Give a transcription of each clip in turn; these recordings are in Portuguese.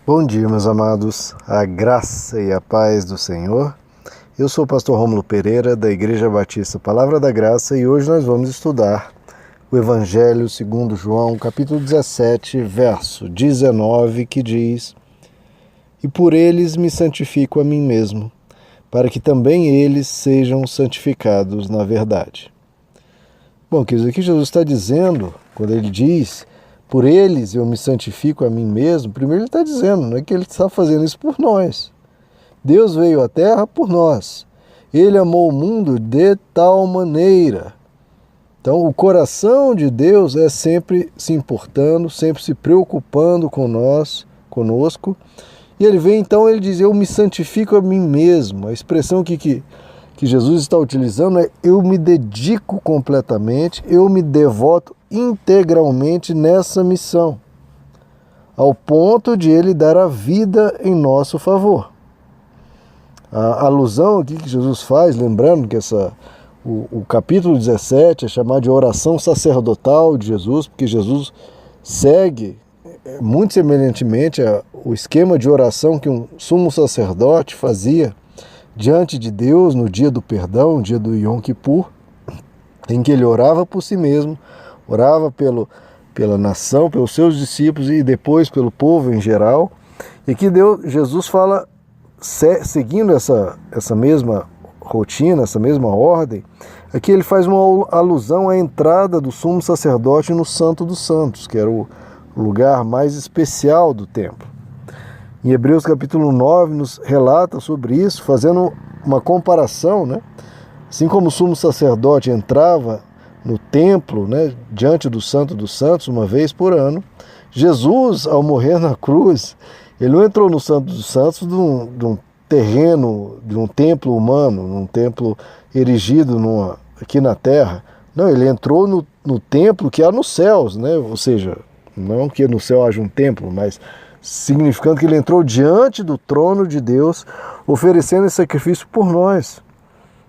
Bom dia, meus amados, a graça e a paz do Senhor. Eu sou o pastor Rômulo Pereira, da Igreja Batista Palavra da Graça, e hoje nós vamos estudar o Evangelho segundo João, capítulo 17, verso 19, que diz: E por eles me santifico a mim mesmo, para que também eles sejam santificados na verdade. Bom, queridos, aqui Jesus está dizendo, quando ele diz: por eles eu me santifico a mim mesmo, primeiro ele está dizendo, não é que ele está fazendo isso por nós. Deus veio à terra por nós. Ele amou o mundo de tal maneira. Então o coração de Deus é sempre se importando, sempre se preocupando conosco. E ele vem então, ele diz, eu me santifico a mim mesmo. A expressão que Jesus está utilizando é eu me dedico completamente, eu me devoto integralmente nessa missão, ao ponto de ele dar a vida em nosso favor. A alusão aqui que Jesus faz, lembrando que o capítulo 17 é chamado de oração sacerdotal de Jesus, porque Jesus segue muito semelhantemente o esquema de oração que um sumo sacerdote fazia diante de Deus no dia do perdão, no dia do Yom Kippur, em que ele orava por si mesmo, orava pela nação, pelos seus discípulos e depois pelo povo em geral. E que Jesus fala, seguindo essa mesma rotina, essa mesma ordem, aqui ele faz uma alusão à entrada do sumo sacerdote no Santo dos Santos, que era o lugar mais especial do templo. Em Hebreus capítulo 9 nos relata sobre isso, fazendo uma comparação, né? Assim como o sumo sacerdote entrava no templo, né, diante do Santo dos Santos uma vez por ano, Jesus, ao morrer na cruz, ele não entrou no Santo dos Santos de um terreno, de um templo humano, num templo erigido aqui na terra. Não, ele entrou no templo que há nos céus, né? Ou seja, não que no céu haja um templo, mas significando que ele entrou diante do trono de Deus, oferecendo esse sacrifício por nós.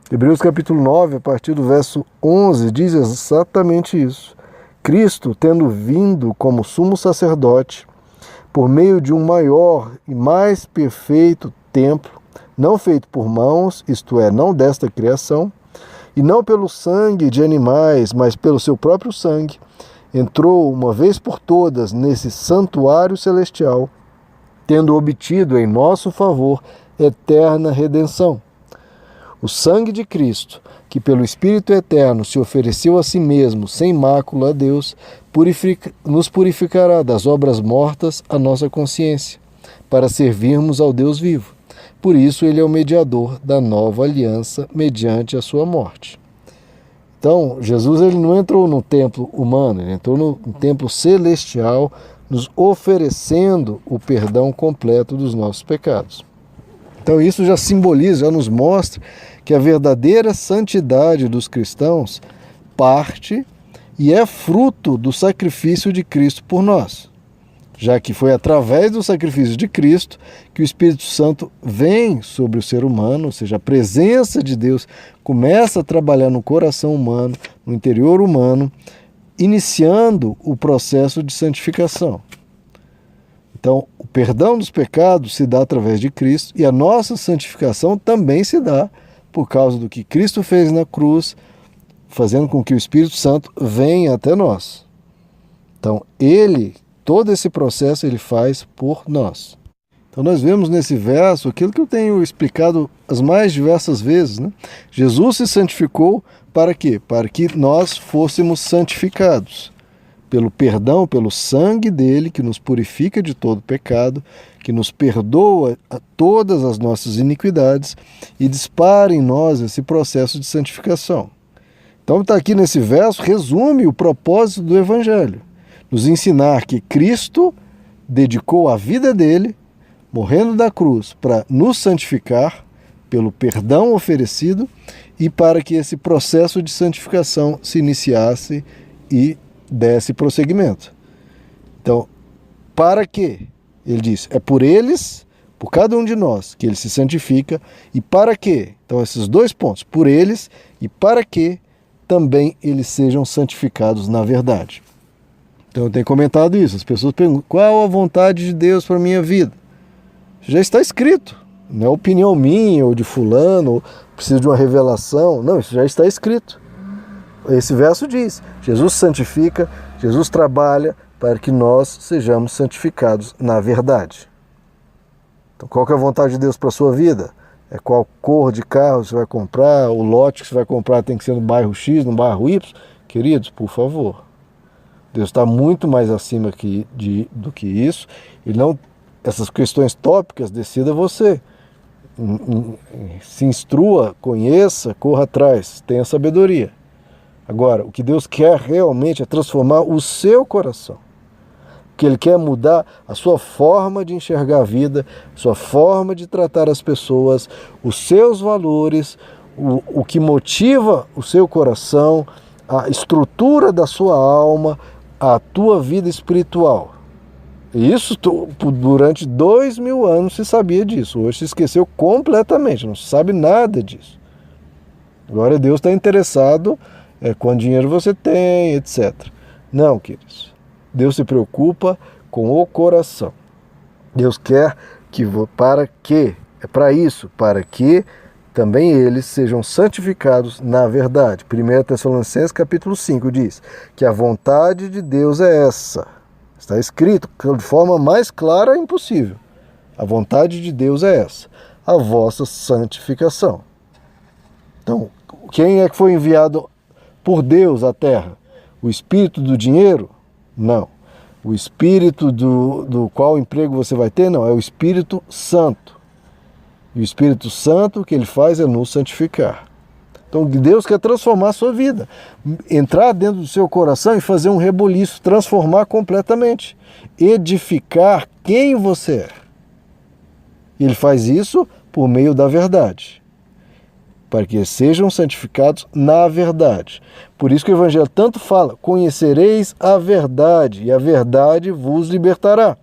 Hebreus capítulo 9, a partir do verso 11, diz exatamente isso. Cristo, tendo vindo como sumo sacerdote, por meio de um maior e mais perfeito templo, não feito por mãos, isto é, não desta criação, e não pelo sangue de animais, mas pelo seu próprio sangue, entrou uma vez por todas nesse santuário celestial, tendo obtido em nosso favor eterna redenção. O sangue de Cristo, que pelo Espírito Eterno se ofereceu a si mesmo sem mácula a Deus, nos purificará das obras mortas a nossa consciência, para servirmos ao Deus vivo. Por isso ele é o mediador da nova aliança mediante a sua morte. Então, Jesus ele não entrou no templo humano, ele entrou no templo celestial, nos oferecendo o perdão completo dos nossos pecados. Então isso já simboliza, já nos mostra que a verdadeira santidade dos cristãos parte e é fruto do sacrifício de Cristo por nós, já que foi através do sacrifício de Cristo que o Espírito Santo vem sobre o ser humano, ou seja, a presença de Deus começa a trabalhar no coração humano, no interior humano, iniciando o processo de santificação. Então, o perdão dos pecados se dá através de Cristo e a nossa santificação também se dá por causa do que Cristo fez na cruz, fazendo com que o Espírito Santo venha até nós. Então, todo esse processo ele faz por nós. Então, nós vemos nesse verso aquilo que eu tenho explicado as mais diversas vezes, né? Jesus se santificou para quê? Para que nós fôssemos santificados. Pelo perdão, pelo sangue dele, que nos purifica de todo pecado, que nos perdoa a todas as nossas iniquidades e dispara em nós esse processo de santificação. Então está aqui nesse verso, resume o propósito do Evangelho, nos ensinar que Cristo dedicou a vida dele, morrendo na cruz, para nos santificar pelo perdão oferecido e para que esse processo de santificação se iniciasse e desse prosseguimento. Então, para quê? Ele diz, é por eles, por cada um de nós, que ele se santifica, e para quê? Então, esses dois pontos, por eles e para que também eles sejam santificados na verdade. Então, eu tenho comentado isso, as pessoas perguntam, qual a vontade de Deus para a minha vida? Já está escrito. Não é opinião minha ou de fulano, ou preciso de uma revelação. Não, isso já está escrito. Esse verso diz, Jesus santifica, Jesus trabalha para que nós sejamos santificados na verdade. Então, qual que é a vontade de Deus para a sua vida? É qual cor de carro você vai comprar, o lote que você vai comprar tem que ser no bairro X, no bairro Y? Queridos, por favor. Deus está muito mais acima do que isso. E não, essas questões tópicas, decida você. Se instrua, conheça, corra atrás, tenha sabedoria. Agora, o que Deus quer realmente é transformar o seu coração. Que Ele quer mudar a sua forma de enxergar a vida, a sua forma de tratar as pessoas, os seus valores, o que motiva o seu coração, a estrutura da sua alma, a tua vida espiritual. E isso durante 2000 anos se sabia disso. Hoje se esqueceu completamente, não se sabe nada disso. Agora Deus está interessado quanto dinheiro você tem, etc. Não, queridos. Deus se preocupa com o coração. Deus quer para que também eles sejam santificados na verdade. 1 Tessalonicenses capítulo 5 diz que a vontade de Deus é essa. Está escrito de forma mais clara impossível. A vontade de Deus é essa, a vossa santificação. Então, quem é que foi enviado por Deus à terra? O espírito do dinheiro? Não. O espírito do qual emprego você vai ter? Não. É o Espírito Santo. E o Espírito Santo, o que ele faz é nos santificar. Então Deus quer transformar a sua vida. Entrar dentro do seu coração e fazer um reboliço. Transformar completamente. Edificar quem você é. E ele faz isso por meio da verdade. Para que sejam santificados na verdade. Por isso que o Evangelho tanto fala, conhecereis a verdade, e a verdade vos libertará.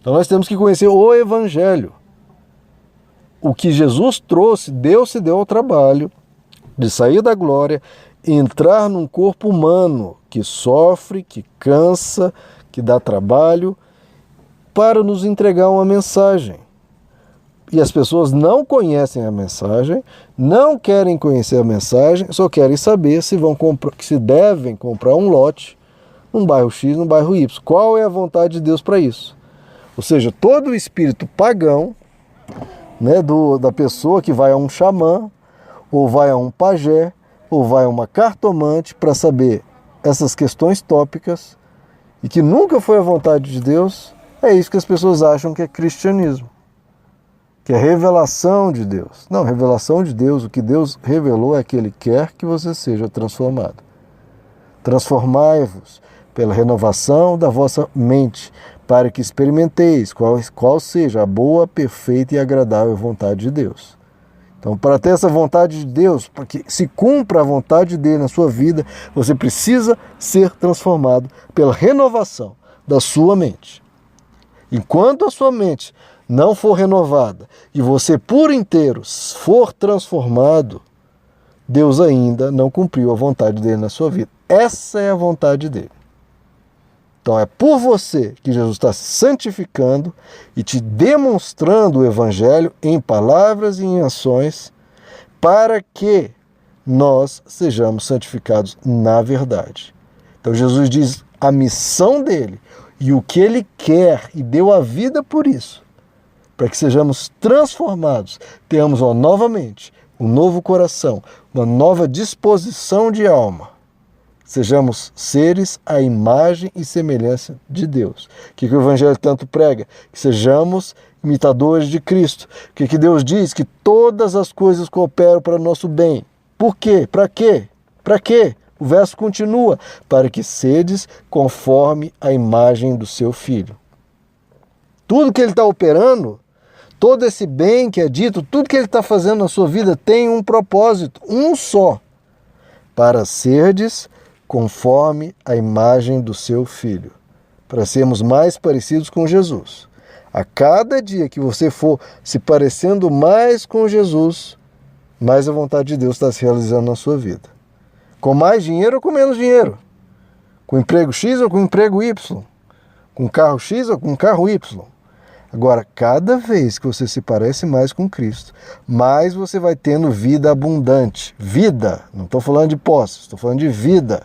Então nós temos que conhecer o Evangelho. O que Jesus trouxe, Deus se deu ao trabalho de sair da glória, entrar num corpo humano que sofre, que cansa, que dá trabalho, para nos entregar uma mensagem. E as pessoas não conhecem a mensagem, não querem conhecer a mensagem, só querem saber se devem comprar um lote num bairro X, num bairro Y. Qual é a vontade de Deus para isso? Ou seja, todo o espírito pagão, né, da pessoa que vai a um xamã, ou vai a um pajé, ou vai a uma cartomante para saber essas questões tópicas, e que nunca foi a vontade de Deus, é isso que as pessoas acham que é cristianismo. Que é revelação de Deus. Não, revelação de Deus, o que Deus revelou é que Ele quer que você seja transformado. Transformai-vos pela renovação da vossa mente, para que experimenteis qual seja a boa, perfeita e agradável vontade de Deus. Então, para ter essa vontade de Deus, para que se cumpra a vontade dele na sua vida, você precisa ser transformado pela renovação da sua mente. Enquanto a sua mente não for renovada e você por inteiro for transformado, Deus ainda não cumpriu a vontade dele na sua vida. Essa é a vontade dele. Então é por você que Jesus está se santificando e te demonstrando o Evangelho em palavras e em ações para que nós sejamos santificados na verdade. Então Jesus diz a missão dele e o que ele quer e deu a vida por isso, para que sejamos transformados, tenhamos novamente um novo coração, uma nova disposição de alma. Sejamos seres à imagem e semelhança de Deus. O que o Evangelho tanto prega? Que sejamos imitadores de Cristo. O que Deus diz? Que todas as coisas cooperam para o nosso bem. Por quê? Para quê? Para quê? O verso continua. Para que sedes conforme a imagem do seu Filho. Tudo que ele está operando, todo esse bem que é dito, tudo que ele está fazendo na sua vida tem um propósito, um só. Para serdes conforme a imagem do seu Filho, para sermos mais parecidos com Jesus. A cada dia que você for se parecendo mais com Jesus, mais a vontade de Deus está se realizando na sua vida. Com mais dinheiro ou com menos dinheiro? Com emprego X ou com emprego Y? Com carro X ou com carro Y? Agora, cada vez que você se parece mais com Cristo, mais você vai tendo vida abundante. Vida, não estou falando de posses, estou falando de vida.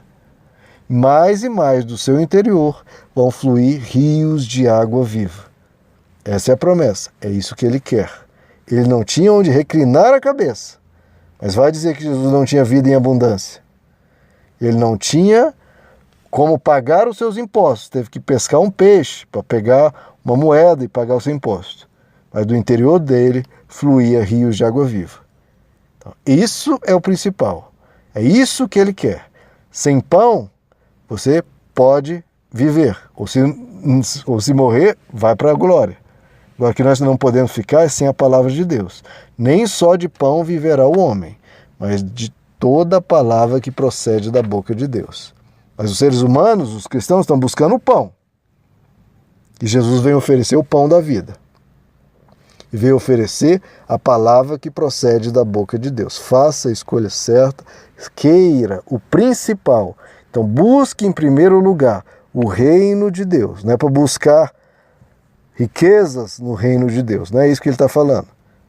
Mais e mais do seu interior vão fluir rios de água viva. Essa é a promessa, é isso que ele quer. Ele não tinha onde reclinar a cabeça, mas vai dizer que Jesus não tinha vida em abundância. Ele não tinha como pagar os seus impostos, teve que pescar um peixe para pegar uma moeda e pagar o seu imposto. Mas do interior dele fluía rios de água viva. Então, isso é o principal. É isso que ele quer. Sem pão, você pode viver. Ou se morrer, vai para a glória. Agora, o que nós não podemos ficar é sem a palavra de Deus. Nem só de pão viverá o homem, mas de toda a palavra que procede da boca de Deus. Mas os seres humanos, os cristãos, estão buscando o pão. E Jesus vem oferecer o pão da vida. E veio oferecer a palavra que procede da boca de Deus. Faça a escolha certa, queira o principal. Então busque em primeiro lugar o reino de Deus. Não é para buscar riquezas no reino de Deus. Não é isso que ele está falando.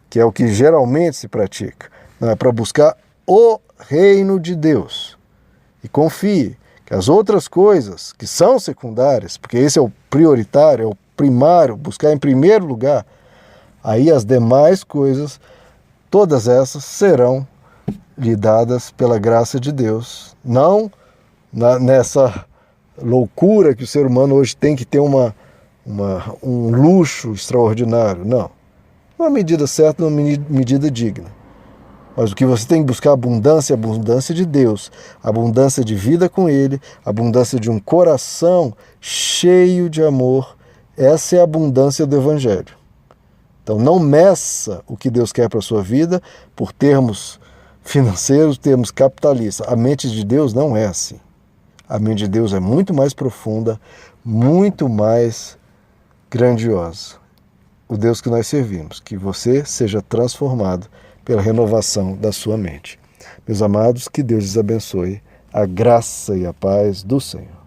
Que é o que geralmente se pratica. Não, é para buscar o reino de Deus. E confie que as outras coisas que são secundárias, porque esse é o prioritário, é o primário, buscar em primeiro lugar, aí as demais coisas, todas essas serão lhe dadas pela graça de Deus. Não nessa loucura que o ser humano hoje tem que ter um luxo extraordinário, não. Uma medida certa, uma medida digna. Mas o que você tem que buscar abundância, é abundância de Deus, abundância de vida com Ele, abundância de um coração cheio de amor. Essa é a abundância do Evangelho. Então não meça o que Deus quer para a sua vida por termos financeiros, termos capitalistas. A mente de Deus não é assim. A mente de Deus é muito mais profunda, muito mais grandiosa. O Deus que nós servimos, que você seja transformado pela renovação da sua mente. Meus amados, que Deus lhes abençoe, a graça e a paz do Senhor.